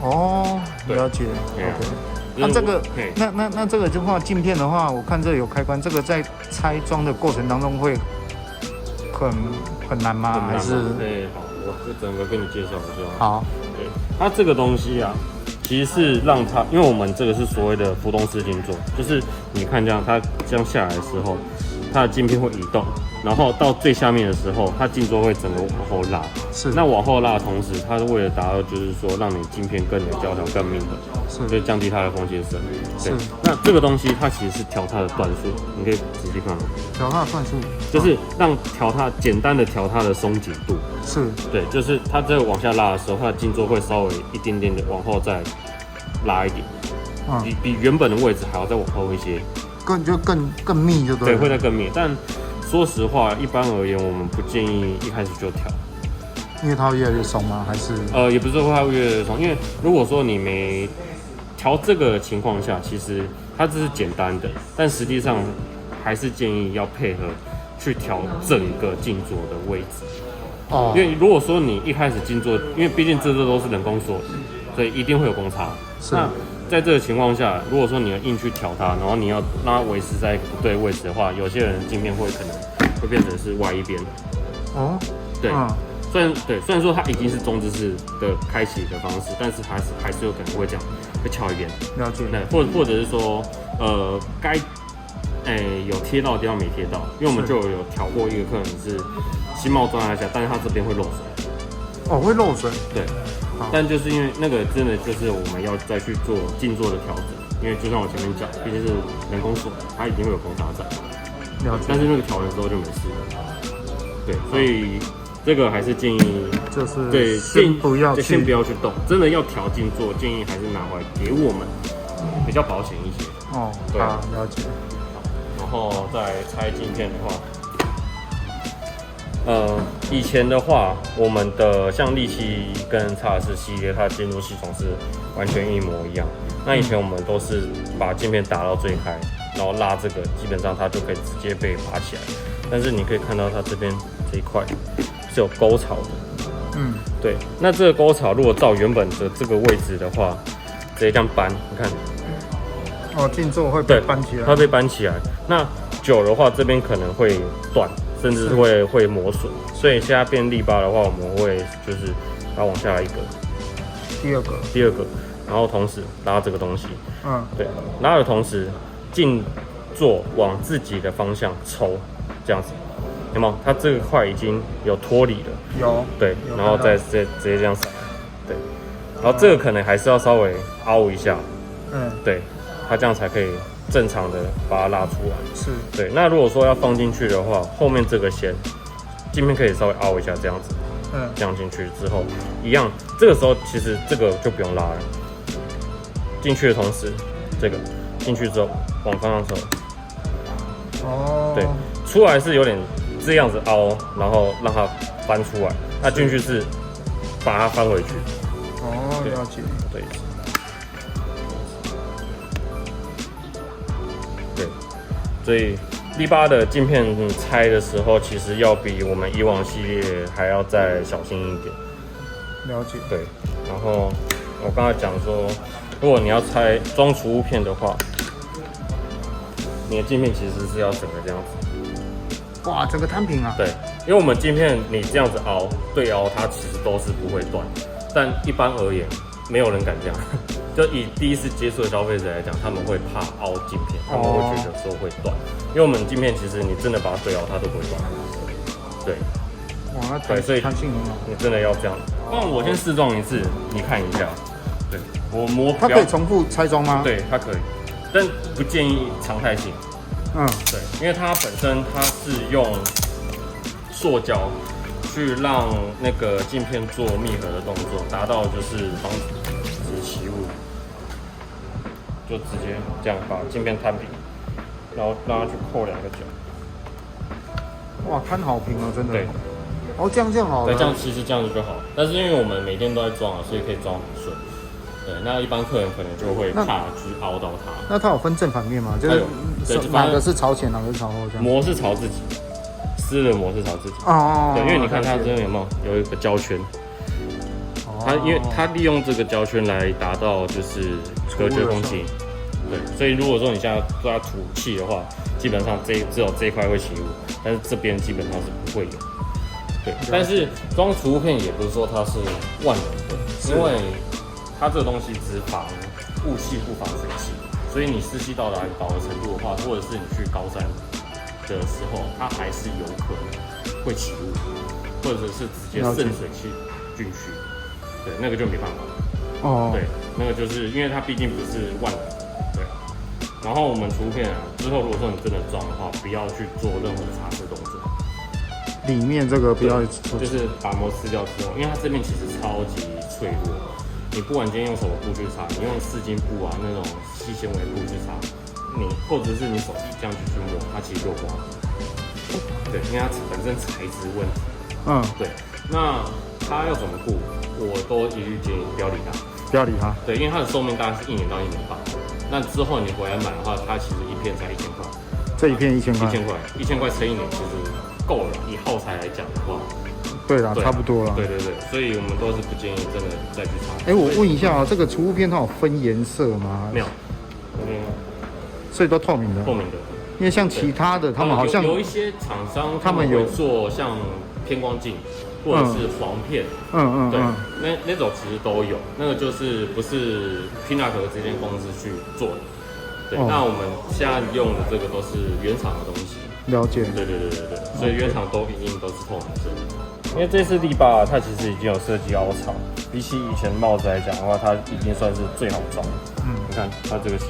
哦，了解。OK。那这个，那这个的话，镜片的话，我看这有开关，这个在拆装的过程当中会很难吗？还是？对，好，我就整个跟你介绍一下。好。对，它这个东西啊，其实是让它，因为我们这个是所谓的浮动式镜座，就是你看这样，它这样下来的时候，它的镜片会移动。然后到最下面的时候，它镜座会整个往后拉。是。那往后拉的同时，它是为了达到就是说让你镜片更有胶条、更密合，所以降低它的风切声。对。那这个东西它其实是调它的段数，你可以仔细看。调它的段数，就是让简单的调它的松紧度。是。对，就是它这个往下拉的时候，它的镜座会稍微一点点的往后再拉一点，比原本的位置还要再往后一些。更密就对。对，会再更密，但。说实话，一般而言，我们不建议一开始就调，因为它会越来越松吗？还是？也不是说它会越来越松，因为如果说你没调这个情况下，其实它只是简单的，但实际上还是建议要配合去调整个镜座的位置。哦。因为如果说你一开始镜座，因为毕竟这都是人工锁，所以一定会有公差。是。那在这个情况下，如果说你要硬去调它，然后你要让它维持在一个不对位置的话，有些人镜片可能会变成是歪一边。哦，对，虽然说它已经是中置式的开启的方式，但是还是有可能会这样，会翘一边。了解。或者是说，该有贴到的地方没贴到，因为我们就有调过一个客人是新帽装在下，但是他这边会漏水。哦，会漏水。对。但就是因为那个真的就是我们要再去做镜座的调整，因为就像我前面讲，毕竟是人工锁，它一定会有公差在。但是那个调完之后就没事了。对，所以这个还是建议，就是对，先不要去动。真的要调镜座，建议还是拿回来给我们，比较保险一些。哦，对，了解。然后再拆镜片的话。以前的话，我们的像利器跟叉4系列，它的监督系统是完全一模一样。那以前我们都是把镜片打到最开，然后拉这个，基本上它就可以直接被拔起来。但是你可以看到它这边这一块是有沟槽的。嗯，对。那这个沟槽如果照原本的这个位置的话，直接这样搬，你看。哦，镜座会被搬起来。它被搬起来。那久的话，这边可能会断。甚至会磨损，所以现在变力巴的话，我们会就是把它往下拉一格，第二个，然后同时拉这个东西，对，拉的同时镜座往自己的方向抽，这样子，有没有？它这个块已经有脱离了，有，对，然后再直接这样闪，对，然后这个可能还是要稍微凹一下，对，它这样才可以。正常的把它拉出来，是对。那如果说要放进去的话，后面这个线镜片可以稍微凹一下，这样子，这样进去之后一样。这个时候其实这个就不用拉了，进去的同时，这个进去之后往方向走，哦，对，出来是有点这样子凹，然后让它翻出来。那进去是把它翻回去。哦，了解。对，所以D8的镜片拆的时候，其实要比我们以往系列还要再小心一点。了解。对，然后我刚才讲说，如果你要拆装储物片的话，你的镜片其实是要整个这样子。哇，整个摊平啊。对，因为我们镜片你这样子凹对凹，它其实都是不会断，但一般而言，没有人敢这样。就以第一次接触的消费者来讲，他们会怕凹镜片，他们会觉得说会断，因为我们镜片其实你真的把它对凹，它都不会断。对。哇，那对，所以弹性很好。你真的要这样。那我先试装一次，你看一下。对，我摸。它可以重复拆装吗？对，它可以，但不建议常态性。对，因为它本身它是用塑胶去让那个镜片做密合的动作，达到就是防止起雾，就直接这样把镜片摊平，然后让它去扣2个角。哇，摊好平哦，真的。对。这样好了。对，其实这样子就好。但是因为我们每天都在装啊，所以可以装很顺。对，那一般客人可能就会怕去凹到它。那它有分正反面吗？就是哪个是朝前，哪个是朝后这样？膜是朝自己，湿的膜是朝自己。对，因为你看它这边有一个胶圈。因为它利用这个胶圈来达到就是隔绝空气。对，所以如果说你现在对它吐气的话，基本上只有这一块会起雾，但是这边基本上是不会有。对，但是装储物片也不是说它是万能的，因为它这个东西只防雾气不防水汽，所以你湿气到达高的程度的话，或者是你去高山的时候，它还是有可能会起雾，或者是直接渗水进去。对，那个就没办法。对，那个就是因为它毕竟不是万能的。对。然后我们储物片啊，之后如果说你真的装的话，不要去做任何擦拭动作。里面这个不要，就是把膜撕掉之后，因为它这边其实超级脆弱，你不管今天用什么布去擦，你用丝巾布啊那种细纤维布去擦，你或者是你手机这样去摸，它其实就刮。对，因为它本身材质问题。对。那它要怎么布，我都一律建议不要理它。不要理它。对，因为它的寿命大概是1年到1年半。那之后你回来买的话，它其实一片才1000块。这一片1000块。1000块乘1年其实够了，以耗材来讲的话，对啦，差不多了。对，所以我们都是不建议真的再去擦。我问一下啊，这个储物片它有分颜色吗？没有，所以都透明的。透明的。因为像其他的，他们好像有一些厂商他们有做像偏光镜或者是黄片，对，那种其实都有，那个就是不是 Pinac 这间公司去做的。对，那我们现在用的这个都是原厂的东西。了解。对，所以原厂都一定都是透明色。因为这次D8它其实已经有设计凹槽，比起以前帽子来讲的话，它已经算是最好装。你看它这个型，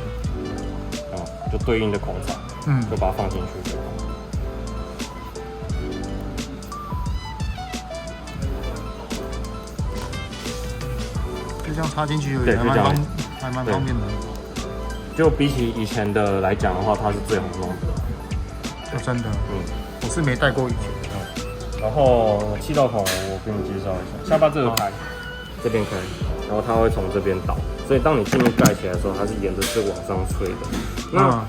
就对应的孔槽，就把它放进去就好。就这样插进去而已，还蛮方便的。就比起以前的来讲的话，它是最好装的。真的，我是没戴过以前。然后气道孔我给你介绍一下，下巴这个开，这边开，然后它会从这边倒，所以当你镜面盖起来的时候，它是沿着这往上吹的。那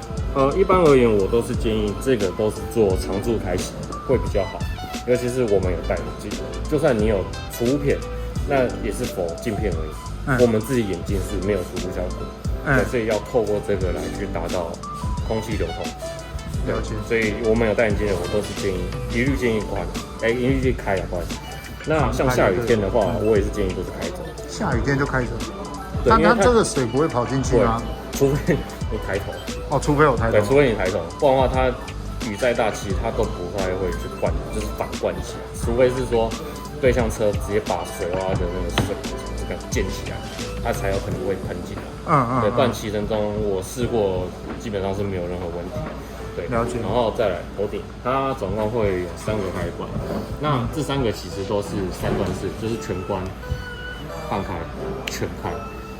一般而言，我都是建议这个都是做常驻台型会比较好，尤其是我们有戴眼镜，就算你有储物片，那也是否镜片而已。我们自己眼镜是没有储物效果，所以要透过这个来去达到空气流通。了解。所以我们有戴眼镜的，我都是建议一律建议关，一律开啊，不好意思。那像下雨天的话，我也是建议都是开着。下雨天就开着。但它这个水不会跑进去吗？除非你抬头。除非我抬头。对，除非你抬头，不然的话它雨再大，其实它都不太会去灌，就是反灌起来。除非是说对向车直接把水洼的那个水这个溅起来，它才有可能会喷进来。对，不然骑乘中我试过，基本上是没有任何问题。对，了解。然后再来头顶，它总共会有3个开关，那这3个其实都是3段式，就是全关、半开、全开。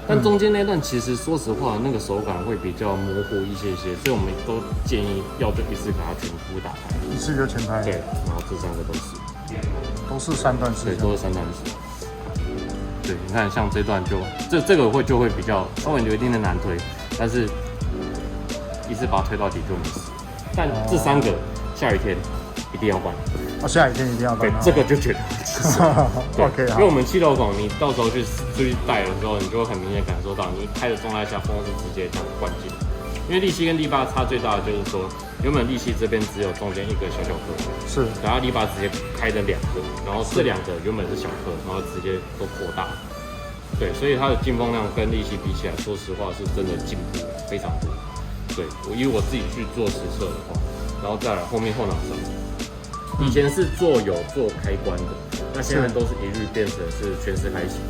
但中间那段其实说实话，那个手感会比较模糊一些，所以我们都建议要就一次给它全部打开，一次就全开。对，然后这3个都是3段式，对，都是3段式。对，你看像这段这个就会比较稍微有一定的难推，但是一次把它推到底就没事。但这3个下雨天一定要关。下雨天一定要关。对，这个就觉得OK， 因为我们气流孔，你到时候去出去带的时候，你就会很明显感受到，你开的状态下风是直接这样灌进来。因为利息跟利巴差最大的就是说，原本利息这边只有中间一个小颗，是，然后利巴直接开了2个，然后这2个原本是小颗，然后直接都扩大。对，所以它的进风量跟利息比起来，说实话是真的进步非常多。对，以我自己去做实测的话，然后再来后面后脑勺，以前是有做开关的，那现在都是一律变成是全时开启，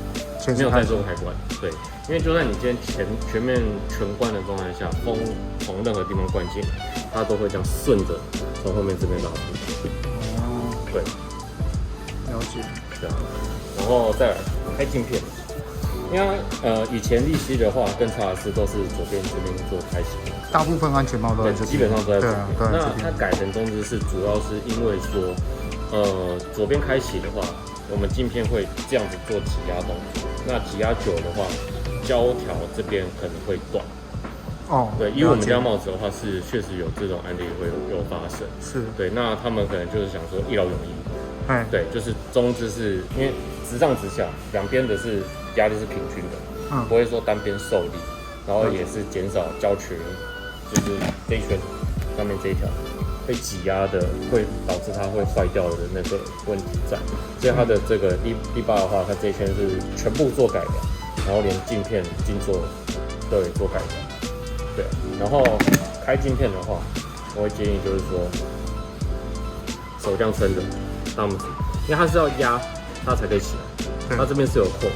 没有再做开关。对，因为就算你今天全面全关的状态下，风从任何地方灌进，它都会这样顺着从后面这边拉出去。对，了解。对啊，然后再来开镜片。因为以前利息的话跟查尔斯都是左边这边做开启，大部分安全帽都在这边，基本上都在这边。对啊，那它改成中置是主要是因为说，左边开启的话，我们镜片会这样子做挤压动作，那挤压久的话，胶条这边可能会断。对，因为我们家帽子的话是确实有这种案例会有发生。是，对，那他们可能就是想说一劳永逸。对，就是中置是因为直上直下，两边的是压力是平均的，不会说单边受力，然后也是减少胶圈，就是这一圈上面这一条被挤压的，会导致它会坏掉的那个问题在。所以它的这个第8的话，它这一圈是全部做改良，然后连镜片镜座都有做改良。对，然后开镜片的话，我会建议就是说手这样撑着。大拇指，因为它是要压，它才可以起来。它这边是有扣，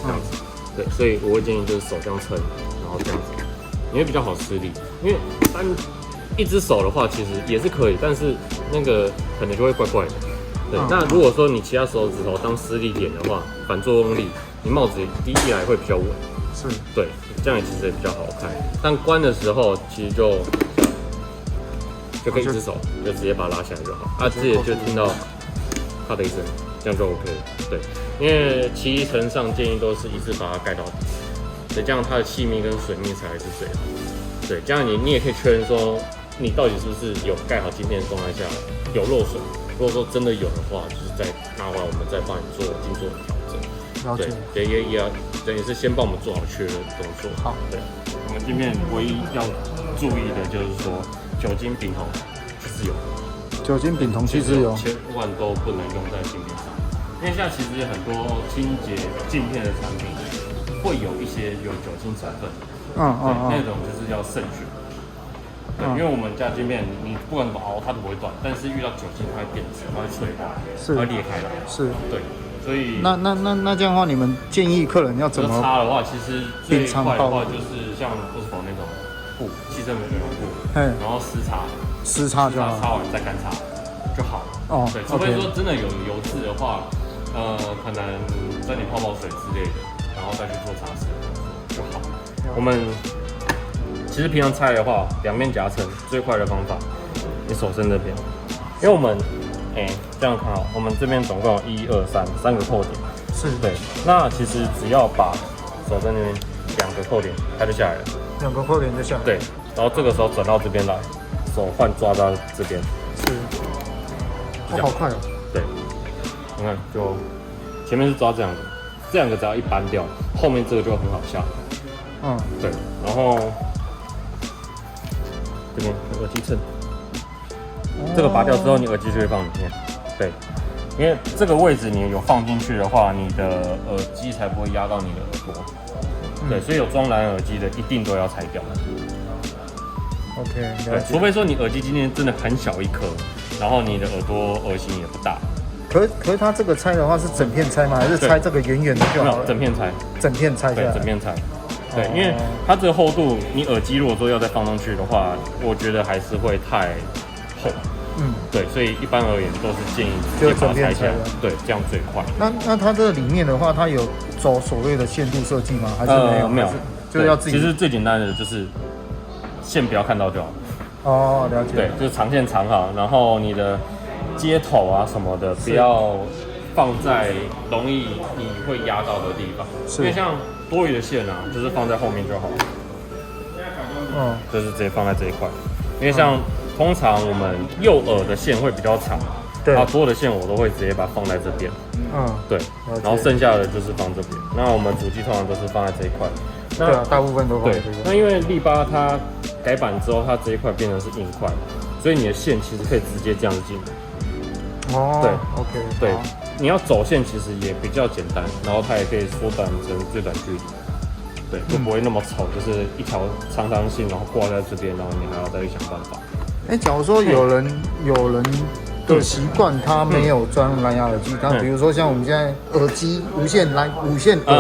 这样子。对，所以我会建议就是手这样撑，然后这样子，你会比较好施力。因为一只手的话，其实也是可以，但是那个可能就会怪怪的。对，那如果说你其他手指头当施力点的话，反作用力，你帽子低一来会比较稳。是，对，这样其实也比较好看。但关的时候，其实就可以一只手就直接把它拉起来就好，直接就听到咔的一声，这样就 OK 了。对，因为7层上建议都是一次把它盖到底，所以这样它的气密跟水密才是最好。对，这样你也可以确认说你到底是不是有盖好镜片的状态下有漏水。如果说真的有的话，就是再拿回来我们再帮你做镜座的调整。对，也要等于是先帮我们做好确认动作。好，对，我们镜片唯一要注意的就是说。酒精丙酮其实有，酒精丙酮其实有，千万都不能用在镜片上，因为现在其实很多清洁镜片的产品会有一些有酒精成分，那种就是要慎选。对，因为我们家镜片你不管怎么熬它都不会断，但是遇到酒精它会变质，它会脆化，它会裂开来。是，对，所以那这样的话，你们建议客人要怎么擦的话，其实最快的话就是像Cosmo那种布，气蒸羽绒布。然后湿擦就好，擦完再干擦就好了。对，除非说真的有油渍的话，可能沾点泡泡水之类的，然后再去做擦拭就好。我们其实平常拆的话，两边夹层最快的方法，你手伸这边，因为我们这样看好，我们这边总共有1、2、3个扣点。是，对。那其实只要把手在那边2个扣点，它就下来了。2个扣点就下来。对。然后这个时候转到这边来，手换抓到这边，是，好快哦。对，你看，就前面是抓这2个，这2个只要一扳掉，后面这个就很好下。对，然后这边耳机衬，这个拔掉之后，你耳机就会放里面。对，因为这个位置你有放进去的话，你的耳机才不会压到你的耳朵。对，所以有装蓝耳机的一定都要拆掉。OK， 对，除非说你耳机今天真的很小一颗，然后你的耳型也不大。可是它这个拆的话是整片拆吗？还是拆这个圆圆的就好了？没有，整片拆。整片拆下来。对，整片拆。对，因为它这个厚度，你耳机如果说要再放上去的话，我觉得还是会太厚。对，所以一般而言都是建议直接把它拆下来。对，这样最快。那它这里面的话，它有走所谓的线度设计吗？还是没有？没有，就是要自己。其实最简单的就是。线不要看到就好。了解。对，就是长线藏好，然后你的接头啊什么的，不要放在容易你会压到的地方。因为像多余的线啊，就是放在后面就好了。就是直接放在这一块，因为像通常我们右耳的线会比较长，对，所有的线我都会直接把它放在这边，对，然后剩下的就是放这边。那我们主机通常都是放在这一块，对啊，大部分都放在这个。那因为力巴它改版之后，它这一块变成是硬块，所以你的线其实可以直接这样子进来。对 ，OK， 对，你要走线其实也比较简单，然后它也可以缩短成最短距离。对，就不会那么丑，就是一条长线，然后挂在这边，然后你还要再去想办法。假如说有人的习惯，他没有装蓝牙耳机，他比如说像我们现在耳机无线耳机，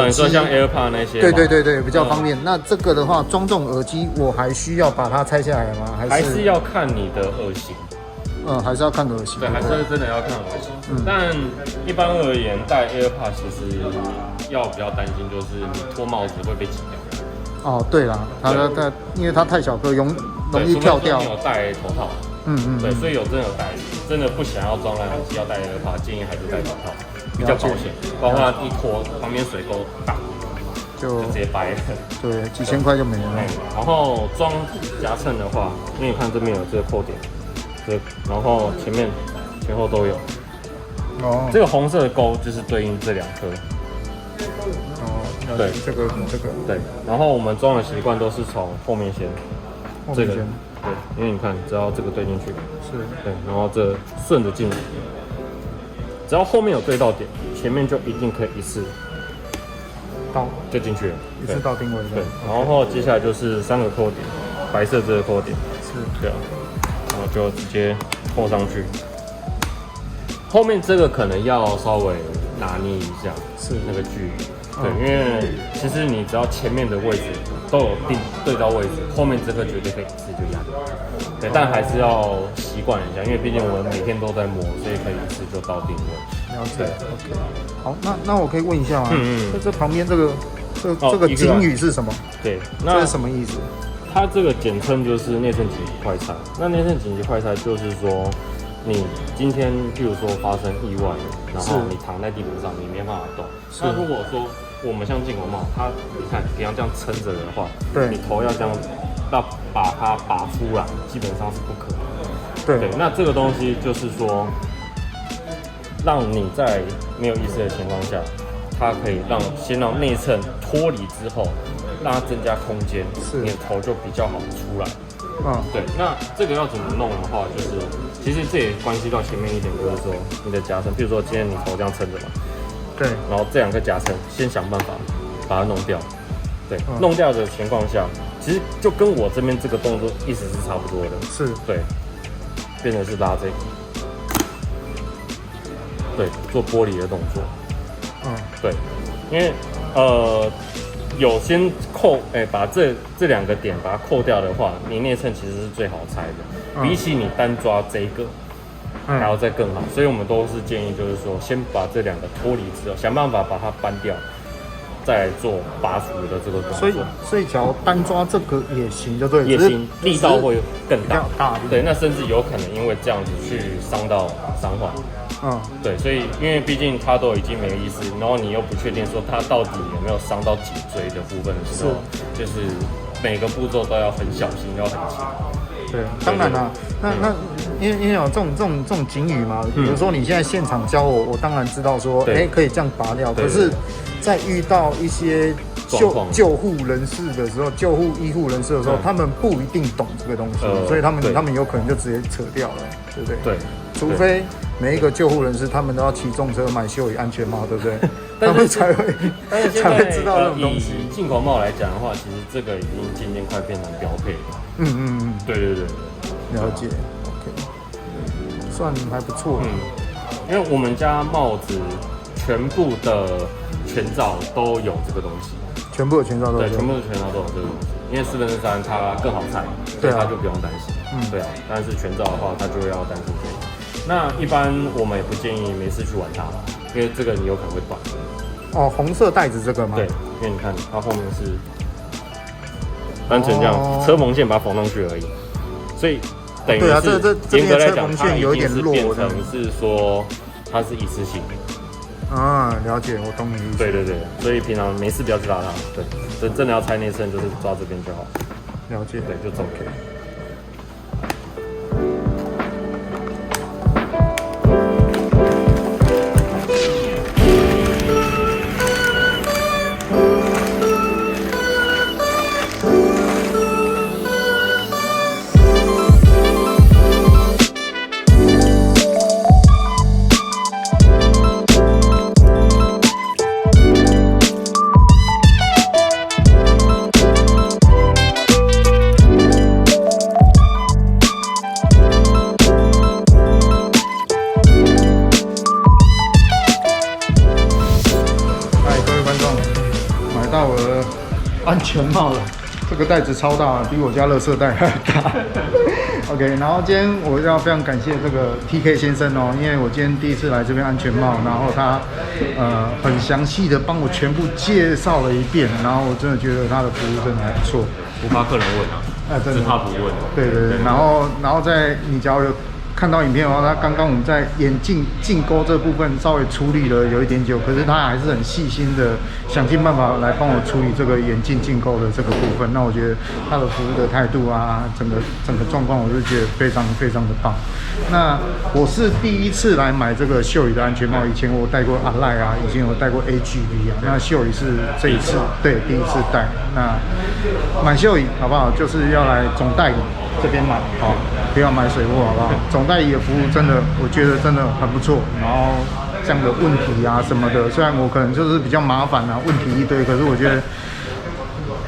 你说像 AirPod 那些，对，比较方便。那这个的话，装这种耳机，我还需要把它拆下来吗？还是要看你的耳型。还是要看耳型。对，还是真的要看耳型。但一般而言，戴 AirPod 其实要比较担心，就是你脱帽子会被挤掉。对啦，因为它太小颗，容易跳掉。你有戴头套。对，所以真的有戴，真的不想要装蓝牙耳机要戴 AirPod，建议还是戴头套，比较保险。包括一脱旁边水沟打，就直接掰了。对，几千块就没了。然后装夹层的话，因为你看这边有这个扣点。对，然后前后都有。这个红色的钩就是对应这2颗。对，这个。对，然后我们装的习惯都是从后面先。这个。对，因为你看，只要这个对进去。是。对，然后这顺着进来，只要后面有对到点，前面就一定可以一次到就进去了。一次到定位。对，然后接下来就是3个扣点，白色这个扣点。是。对啊。然后就直接扣上去，后面这个可能要稍微拿捏一下，是那个距离，对，因为其实你只要前面的位置都有对到位置，后面这个绝对可以一次就压掉，对，但还是要习惯一下，因为毕竟我们每天都在磨，所以可以一次就到定位。了解 ，OK， 好，那我可以问一下吗？这旁边这个警语是什么？对，这是什么意思？它这个简称就是内衬紧急快拆。那内衬紧急快拆就是说，你今天譬如说发生意外，然后你躺在地板上，你没办法动。那如果说我们像进口帽，它你看平常这样撑着的话，对，你头要这样要把它拔出来，基本上是不可能的。对，那这个东西就是说，让你在没有意识的情况下，它可以先让内衬脱离之后。让它增加空间，你的头就比较好出来。对。那这个要怎么弄的话，就是其实这也关系到前面一点，就是说你的夹层，比如说今天你头这样撑着嘛，对，然后这2个夹层先想办法把它弄掉。对，弄掉的情况下，其实就跟我这边这个动作意思是差不多的。是。对，变成是拉这个，对，做玻璃的动作。对，因为有先扣，把这2个点把它扣掉的话，你内衬其实是最好拆的，比起你单抓这个还要再更好。所以我们都是建议，就是说先把这2个脱离之后，想办法把它搬掉，再来做拔除的这个动作。所以只要单抓这个也行，就对，也行，力道会更大。对，那甚至有可能因为这样子去伤到伤患。对，所以因为毕竟他都已经没意识，然后你又不确定说他到底有没有伤到颈椎的部分的时候，就是每个步骤都要很小心，要很轻。对，当然啦，那因为有这种警语嘛，比如说你现在现场教我当然知道说，可以这样拔掉，可是，在遇到一些救护人士的时候，救护医护人士的时候，他们不一定懂这个东西，所以他们有可能就直接扯掉了，对不对？对。除非每一个救护人士，他们都要骑重车买修理安全帽，对不对？他们才会知道这种东西。以进口帽来讲的话，其实这个已经渐渐快变成标配了。对。了解 ，OK， 算还不错。因为我们家帽子全部的全罩都有这个东西。全部的全罩都有。对，全部的全罩都有这个东西。因为4/3它更好拆，所以它就不用担心。对啊，但是全罩的话，它就要担心这个。那一般我们也不建议没事去玩它，因为这个你有可能会断。红色带子这个吗？对，因为你看它后面是单纯这样子，车缝线把它缝上去而已，所以等于是严格来讲，它已经是变成是说它是一次性的。了解，我懂你意思。对，所以平常没事不要去拉它。对，真的要拆内衬就是抓这边就好。了解，对，就 OK。安全帽了。这个袋子超大，比我家垃圾袋还大。OK， 然后今天我要非常感谢这个 TK 先生哦，因为我今天第一次来这边安全帽，然后他很详细的帮我全部介绍了一遍，然后我真的觉得他的服务真的还不错，不怕客人问啊，真的只怕不问。对，然后在你只要有看到影片的话，他刚刚我们在眼镜镜钩这部分稍微处理了有一点久，可是他还是很细心的想尽办法来帮我处理这个眼镜镜钩的这个部分。那我觉得他的服务的态度啊，整个状况，我是觉得非常非常的棒。那我是第一次来买这个秀宇的安全帽，以前我戴过阿赖啊，以前有戴过 AGV 啊，那秀宇是这一次对第一次戴。那买秀宇好不好？就是要来总代理这边买，好，不要买水货，好不好？总代理的服务真的，我觉得真的很不错。然后这样的问题啊什么的，虽然我可能就是比较麻烦啊，问题一堆，可是我觉得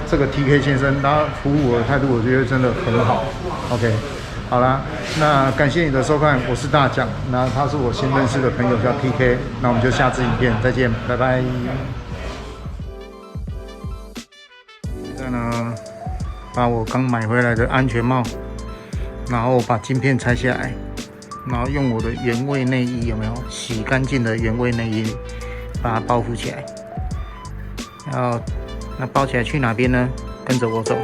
这个 TK 先生他服务我的态度，我觉得真的很好。OK， 好啦，那感谢你的收看，我是大奖，那他是我新认识的朋友叫 TK， 那我们就下支影片再见，拜拜。现在呢，把我刚买回来的安全帽，然后把镜片拆下来，然后用我的原味内衣，有没有洗干净的原味内衣，把它包覆起来。然后那包起来去哪边呢？跟着我走。